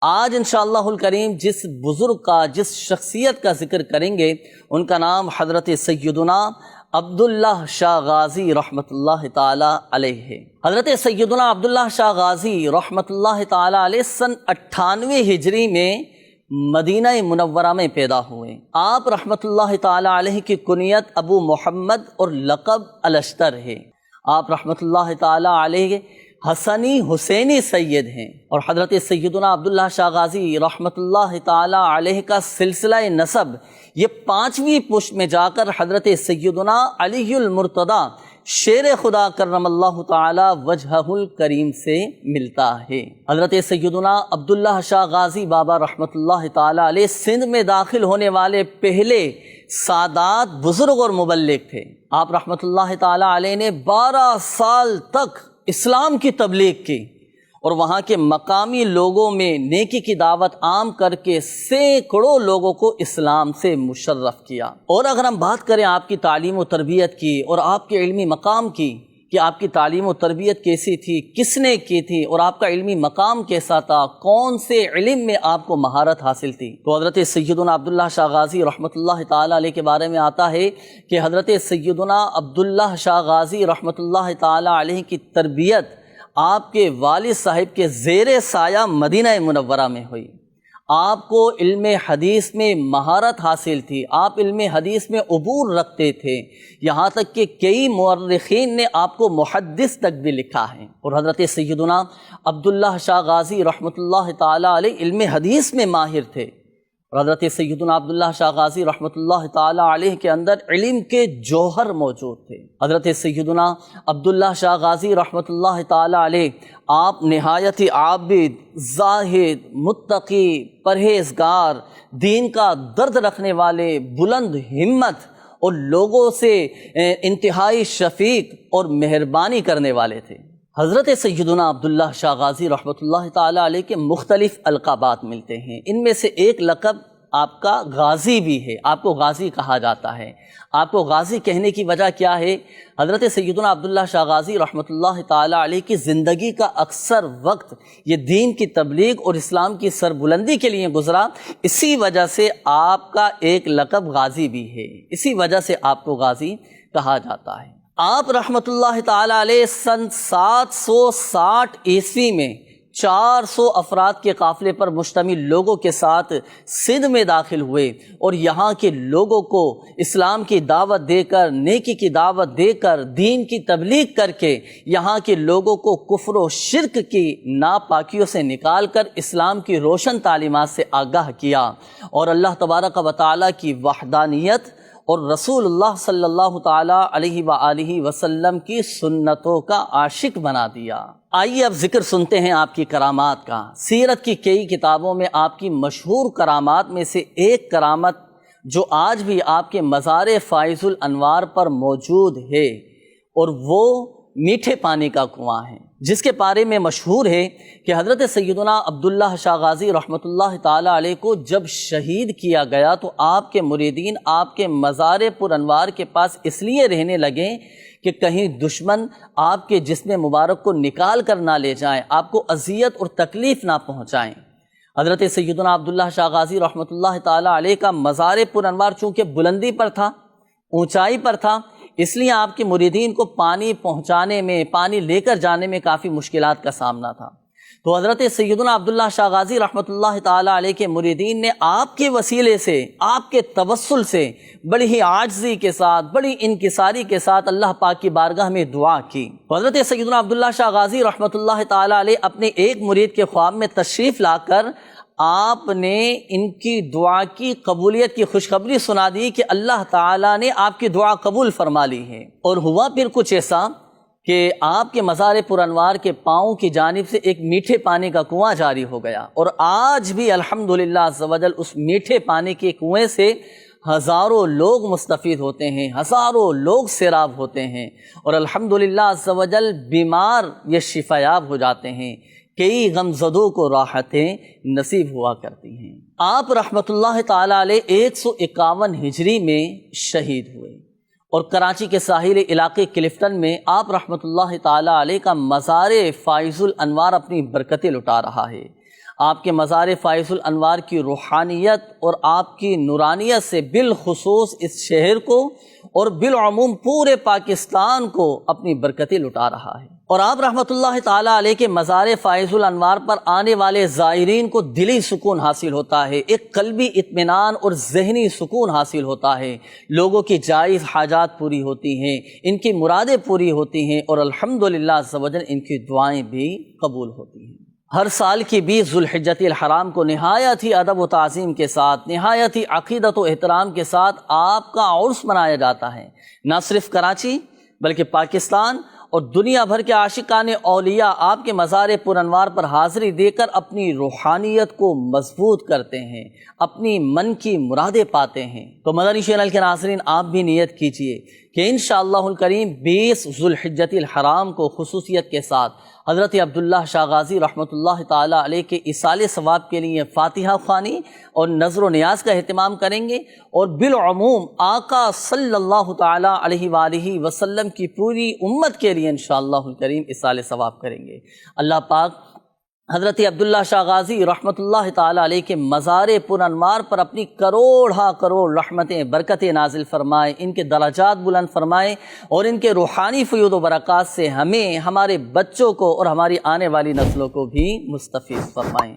آج انشاءاللہ الکریم جس بزرگ کا، جس شخصیت کا ذکر کریں گے، ان کا نام حضرت سیدنا عبداللہ شاہ غازی رحمۃ اللہ تعالی علیہ ہے۔ حضرت سیدنا عبداللہ شاہ غازی رحمۃ اللہ تعالی علیہ سن 98 ہجری میں مدینہ منورہ میں پیدا ہوئے۔ آپ رحمۃ اللہ تعالی علیہ کی کنیت ابو محمد اور لقب الاشتر ہے۔ آپ رحمۃ اللہ تعالی علیہ حسنی حسینی سید ہیں، اور حضرت سیدنا عبداللہ شاہ غازی رحمۃ اللہ تعالی علیہ کا سلسلہ نسب یہ 5ویں پشت میں جا کر حضرت سیدنا علی المرتضیٰ شیر خدا کرم اللہ تعالی وجہہ الکریم سے ملتا ہے۔ حضرت سیدنا عبداللہ شاہ غازی بابا رحمۃ اللہ تعالی علیہ سندھ میں داخل ہونے والے پہلے سادات بزرگ اور مبلغ تھے۔ آپ رحمۃ اللہ تعالی علیہ نے 12 سال تک اسلام کی تبلیغ کی اور وہاں کے مقامی لوگوں میں نیکی کی دعوت عام کر کے سینکڑوں لوگوں کو اسلام سے مشرف کیا۔ اور اگر ہم بات کریں آپ کی تعلیم و تربیت کی اور آپ کے علمی مقام کی کہ آپ کی تعلیم و تربیت کیسی تھی، کس نے کی تھی، اور آپ کا علمی مقام کیسا تھا، کون سے علم میں آپ کو مہارت حاصل تھی، تو حضرت سیدنا عبداللہ شاہ غازی رحمۃ اللہ تعالی علیہ کے بارے میں آتا ہے کہ حضرت سیدنا عبداللہ شاہ غازی رحمۃ اللہ تعالی علیہ کی تربیت آپ کے والد صاحب کے زیر سایہ مدینہ منورہ میں ہوئی۔ آپ کو علم حدیث میں مہارت حاصل تھی، آپ علم حدیث میں عبور رکھتے تھے، یہاں تک کہ کئی مورخین نے آپ کو محدث تک بھی لکھا ہے۔ اور حضرت سیدنا عبداللہ شاہ غازی رحمۃ اللہ تعالی علیہ علم حدیث میں ماہر تھے، اور حضرت سیدنا عبداللہ شاہ غازی رحمۃ اللہ تعالی علیہ کے اندر علم کے جوہر موجود تھے۔ حضرت سیدنا عبداللہ شاہ غازی رحمۃ اللہ تعالی علیہ آپ نہایت عابد، زاہد، متقی، پرہیزگار، دین کا درد رکھنے والے، بلند ہمت اور لوگوں سے انتہائی شفیق اور مہربانی کرنے والے تھے۔ حضرت سیدنا عبداللہ شاہ غازی رحمۃ اللہ تعالی علیہ کے مختلف القابات ملتے ہیں، ان میں سے ایک لقب آپ کا غازی بھی ہے، آپ کو غازی کہا جاتا ہے۔ آپ کو غازی کہنے کی وجہ کیا ہے؟ حضرت سیدنا عبداللہ شاہ غازی رحمۃ اللہ تعالی علیہ کی زندگی کا اکثر وقت یہ دین کی تبلیغ اور اسلام کی سربلندی کے لیے گزرا، اسی وجہ سے آپ کا ایک لقب غازی بھی ہے، اسی وجہ سے آپ کو غازی کہا جاتا ہے۔ آپ رحمۃ اللہ تعالی علیہ سن 760 عیسوی میں 400 افراد کے قافلے پر مشتمل لوگوں کے ساتھ سندھ میں داخل ہوئے، اور یہاں کے لوگوں کو اسلام کی دعوت دے کر، نیکی کی دعوت دے کر، دین کی تبلیغ کر کے یہاں کے لوگوں کو کفر و شرک کی ناپاکیوں سے نکال کر اسلام کی روشن تعلیمات سے آگاہ کیا، اور اللہ تبارک و تعالیٰ کی وحدانیت اور رسول اللہ صلی اللہ تعالی علیہ وآلہ وسلم کی سنتوں کا عاشق بنا دیا۔ آئیے اب ذکر سنتے ہیں آپ کی کرامات کا۔ سیرت کی کئی کتابوں میں آپ کی مشہور کرامات میں سے ایک کرامت جو آج بھی آپ کے مزار فائز الانوار پر موجود ہے، اور وہ میٹھے پانی کا کنواں ہے، جس کے بارے میں مشہور ہے کہ حضرت سیدنا عبداللہ شاہ غازی رحمۃ اللہ تعالی علیہ کو جب شہید کیا گیا تو آپ کے مریدین آپ کے مزار پر انوار کے پاس اس لیے رہنے لگے کہ کہیں دشمن آپ کے جسم مبارک کو نکال کر نہ لے جائیں، آپ کو اذیت اور تکلیف نہ پہنچائیں۔ حضرت سیدنا عبداللہ شاہ غازی رحمۃ اللہ تعالی علیہ کا مزار پر انوار چونکہ بلندی پر تھا، اونچائی پر تھا، اس لیے آپ کے مریدین کو پانی پہنچانے میں، پانی لے کر جانے میں کافی مشکلات کا سامنا تھا۔ تو حضرت سیدنا عبداللہ شاہ غازی رحمۃ اللہ تعالی علیہ کے مریدین نے آپ کے وسیلے سے، آپ کے توسل سے بڑی ہی عاجزی کے ساتھ، بڑی انکساری کے ساتھ اللہ پاک کی بارگاہ میں دعا کی۔ حضرت سیدنا عبداللہ شاہ غازی رحمۃ اللہ تعالی علیہ اپنے ایک مرید کے خواب میں تشریف لا کر آپ نے ان کی دعا کی قبولیت کی خوشخبری سنا دی کہ اللہ تعالیٰ نے آپ کی دعا قبول فرما لی ہے۔ اور ہوا پھر کچھ ایسا کہ آپ کے مزار پر انوار کے پاؤں کی جانب سے ایک میٹھے پانی کا کنواں جاری ہو گیا، اور آج بھی الحمدللہ عز و جل اس میٹھے پانی کے کنویں سے ہزاروں لوگ مستفید ہوتے ہیں، ہزاروں لوگ سیراب ہوتے ہیں، اور الحمدللہ عز و جل بیمار یہ شفا یاب ہو جاتے ہیں، کئی غمزدوں کو راحتیں نصیب ہوا کرتی ہیں۔ آپ رحمۃ اللہ تعالی علیہ 151 ہجری میں شہید ہوئے، اور کراچی کے ساحلی علاقے کلفٹن میں آپ رحمۃ اللہ تعالی علیہ کا مزار فائز الانوار اپنی برکتیں لٹا رہا ہے۔ آپ کے مزار فائز الانوار کی روحانیت اور آپ کی نورانیت سے بالخصوص اس شہر کو اور بالعموم پورے پاکستان کو اپنی برکتیں لٹا رہا ہے، اور آپ رحمۃ اللہ تعالیٰ علیہ کے مزار فائز الانوار پر آنے والے زائرین کو دلی سکون حاصل ہوتا ہے، ایک قلبی اطمینان اور ذہنی سکون حاصل ہوتا ہے، لوگوں کی جائز حاجات پوری ہوتی ہیں، ان کی مرادیں پوری ہوتی ہیں، اور الحمدللہ عز و جل ان کی دعائیں بھی قبول ہوتی ہیں۔ ہر سال کی 20 ذوالحجۃ الحرام کو نہایت ہی ادب و تعظیم کے ساتھ، نہایت ہی عقیدت و احترام کے ساتھ آپ کا عرس منایا جاتا ہے، نہ صرف کراچی بلکہ پاکستان اور دنیا بھر کے عاشقان اولیاء آپ کے مزار پر انوار پر حاضری دے کر اپنی روحانیت کو مضبوط کرتے ہیں، اپنی من کی مرادیں پاتے ہیں۔ تو مدنی چینل کے ناظرین، آپ بھی نیت کیجئے کہ انشاءاللہ الکریم 20 ذوالحجۃ الحرام کو خصوصیت کے ساتھ حضرت عبداللہ شاہ غازی رحمۃ اللہ تعالیٰ علیہ کے ایصال ثواب کے لیے فاتحہ خوانی اور نظر و نیاز کا اہتمام کریں گے، اور بالعموم آقا صلی اللہ تعالیٰ علیہ وآلہ وسلم کی پوری امت کے لیے انشاءاللہ الکریم ایصال ثواب کریں گے۔ اللہ پاک حضرت عبداللہ شاہ غازی رحمۃ اللہ تعالیٰ علیہ کے مزار پر انوار پر اپنی کروڑ کروڑ رحمتیں برکتیں نازل فرمائے، ان کے درجات بلند فرمائے، اور ان کے روحانی فیوض و برکات سے ہمیں، ہمارے بچوں کو اور ہماری آنے والی نسلوں کو بھی مستفید فرمائیں۔